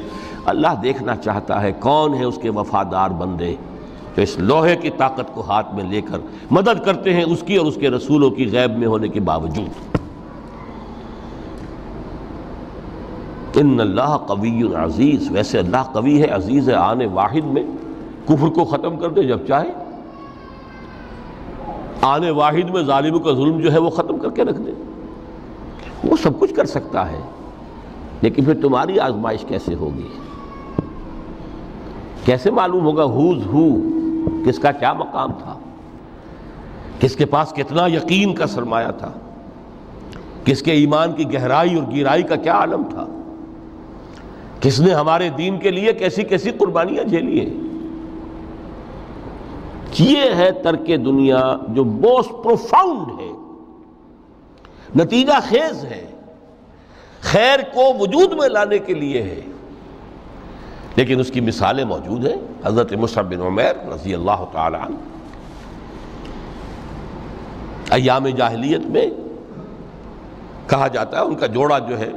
اللہ دیکھنا چاہتا ہے کون ہے اس کے وفادار بندے جو اس لوہے کی طاقت کو ہاتھ میں لے کر مدد کرتے ہیں اس کی اور اس کے رسولوں کی غیب میں ہونے کے باوجود۔ ان اللہ قوی عزیز، ویسے اللہ قوی ہے، عزیز ہے، آنے واحد میں کفر کو ختم کر دے جب چاہے، آنے واحد میں ظالموں کا ظلم جو ہے وہ ختم کر کے رکھ دے، وہ سب کچھ کر سکتا ہے۔ لیکن پھر تمہاری آزمائش کیسے ہوگی؟ کیسے معلوم ہوگا ہوز ہو، کس کا کیا مقام تھا، کس کے پاس کتنا یقین کا سرمایہ تھا، کس کے ایمان کی گہرائی اور گہرائی کا کیا عالم تھا، کس نے ہمارے دین کے لیے کیسی کیسی قربانیاں جھیلی ہیں۔ یہ ہے ترک دنیا جو موسٹ پروفاؤنڈ ہے، نتیجہ خیز ہے۔ خیر کو وجود میں لانے کے لیے ہے، لیکن اس کی مثالیں موجود ہیں۔ حضرت مصعب بن عمیر رضی اللہ تعالی عنہ ایام جاہلیت میں کہا جاتا ہے ان کا جوڑا جو ہے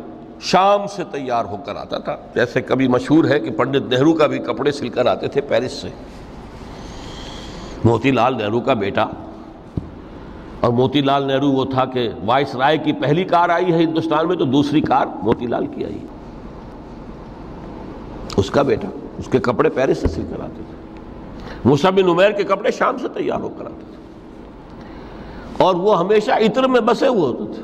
شام سے تیار ہو کر آتا تھا، جیسے کبھی مشہور ہے کہ پنڈت نہرو کا بھی کپڑے سل کر آتے تھے پیرس سے۔ موتی لال نہرو کا بیٹا، اور موتی لال نہرو وہ تھا کہ وائس رائے کی پہلی کار آئی ہے ہندوستان میں تو دوسری کار موتی لال کی آئی، اس کا بیٹا، اس کے کپڑے پیرس سے سل کر آتے تھے۔ مصعب بن عمیر کے کپڑے شام سے تیار ہو کر آتے تھے، اور وہ ہمیشہ عطر میں بسے ہوئے ہوتے تھے۔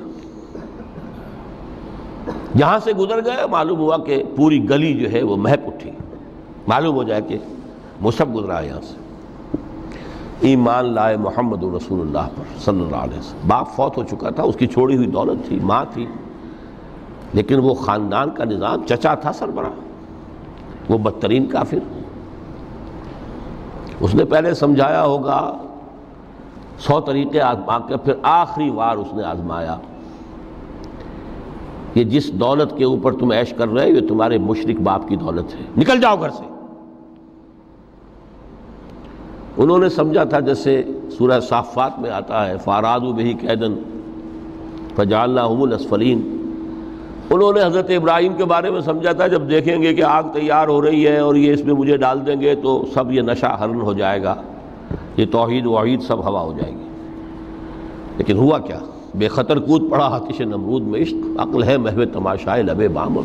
جہاں سے گزر گئے معلوم ہوا کہ پوری گلی جو ہے وہ مہک اٹھی، معلوم ہو جائے کہ مصعب گزرا ہے یہاں سے۔ ایمان لائے محمد رسول اللہ پر صلی اللہ علیہ وسلم۔ باپ فوت ہو چکا تھا، اس کی چھوڑی ہوئی دولت تھی، ماں تھی، لیکن وہ خاندان کا نظام، چچا تھا سربراہ، وہ بدترین کافر۔ اس نے پہلے سمجھایا ہوگا 100 طریقے آزما کے، پھر آخری بار اس نے آزمایا کہ جس دولت کے اوپر تم عیش کر رہے ہو یہ تمہارے مشرک باپ کی دولت ہے، نکل جاؤ گھر سے۔ انہوں نے سمجھا تھا جیسے سورہ صافات میں آتا ہے فَأَرَادُوا بِهِ كَيْدًا فَجَعَلْنَاهُمُ الْأَسْفَلِينَ۔ انہوں نے حضرت ابراہیم کے بارے میں سمجھا تھا جب دیکھیں گے کہ آگ تیار ہو رہی ہے اور یہ اس میں مجھے ڈال دیں گے تو سب یہ نشہ حرن ہو جائے گا، یہ توحید وحید سب ہوا ہو جائے گی۔ لیکن ہوا کیا؟ بے خطر کود پڑا آتش نمرود میں عشق، عقل ہے محو تماشائے لبے بام۔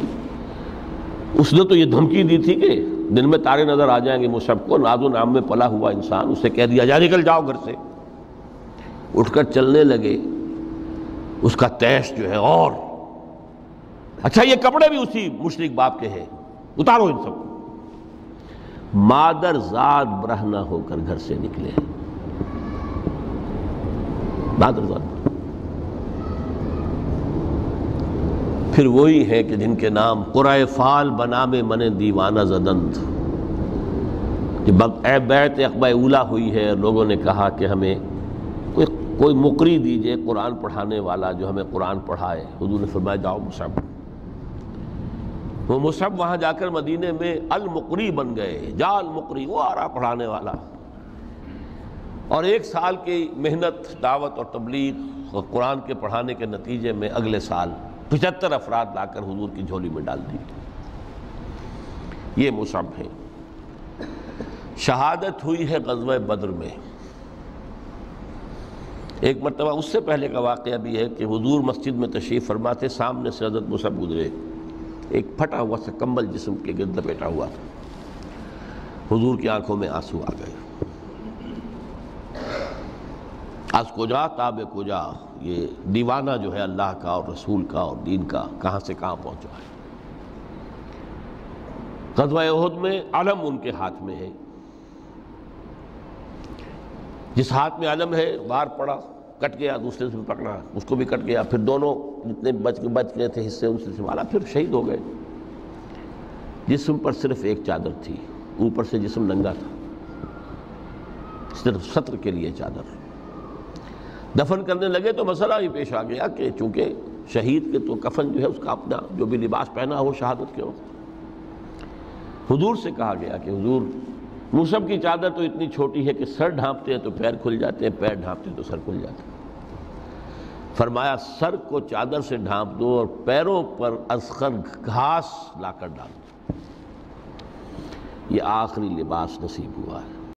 اس نے تو یہ دھمکی دی تھی کہ دن میں تارے نظر آ جائیں گے مصعب کو، ناز و نام میں پلا ہوا انسان، اسے کہہ دیا جائے نکل جاؤ گھر سے۔ اٹھ کر چلنے لگے، اس کا تیش جو ہے اور اچھا یہ کپڑے بھی اسی مشرک باپ کے ہیں، اتارو ان سب کو۔ مادر ذات برہنہ ہو کر گھر سے نکلے، مادر ذات۔ پھر وہی ہے کہ جن کے نام قرائے فال بنام من دیوانہ زدند۔ جب بیعت عقبہ اولیٰ ہوئی ہے، لوگوں نے کہا کہ ہمیں کوئی مقری دیجئے قرآن پڑھانے والا جو ہمیں قرآن پڑھائے۔ حضور نے فرمایا جاؤ مصعب۔ وہ مصعب وہاں جا کر مدینے میں المقری بن گئے، جا المقری، وہ آ رہا پڑھانے والا۔ اور 1 سال کی محنت، دعوت اور تبلیغ اور قرآن کے پڑھانے کے نتیجے میں اگلے سال 75 افراد لا کر حضور کی جھولی میں ڈال دی۔ یہ مصعب ہے۔ شہادت ہوئی ہے غزوہ بدر میں۔ ایک مرتبہ اس سے پہلے کا واقعہ بھی ہے کہ حضور مسجد میں تشریف فرما تھے، سامنے سے حضرت مصعب گزرے، ایک پھٹا ہوا سا کمبل جسم کے گرد لپیٹا ہوا تھا۔ حضور کی آنکھوں میں آنسو آ گئے۔ از کجا تاب کجا، یہ دیوانہ جو ہے اللہ کا اور رسول کا اور دین کا کہاں سے کہاں پہنچا ہے۔ غزوہ احد میں علم ان کے ہاتھ میں ہے، جس ہاتھ میں علم ہے وار پڑا، کٹ گیا، دوسرے سے پکڑا، اس کو بھی کٹ گیا، پھر دونوں جتنے بچ گئے تھے حصے ان سے سنبھالا، پھر شہید ہو گئے۔ جسم پر صرف ایک چادر تھی، اوپر سے جسم ننگا تھا، صرف ستر کے لیے چادر۔ دفن کرنے لگے تو مسئلہ ہی پیش آ گیا کہ چونکہ شہید کے تو کفن جو ہے اس کا اپنا جو بھی لباس پہنا ہو شہادت کے وقت، حضور سے کہا گیا کہ حضور مصعب کی چادر تو اتنی چھوٹی ہے کہ سر ڈھانپتے ہیں تو پیر کھل جاتے ہیں، پیر ڈھانپتے ہیں تو سر کھل جاتا ہے۔ فرمایا سر کو چادر سے ڈھانپ دو اور پیروں پر اذخر گھاس لا کر ڈال دو، یہ آخری لباس نصیب ہوا ہے۔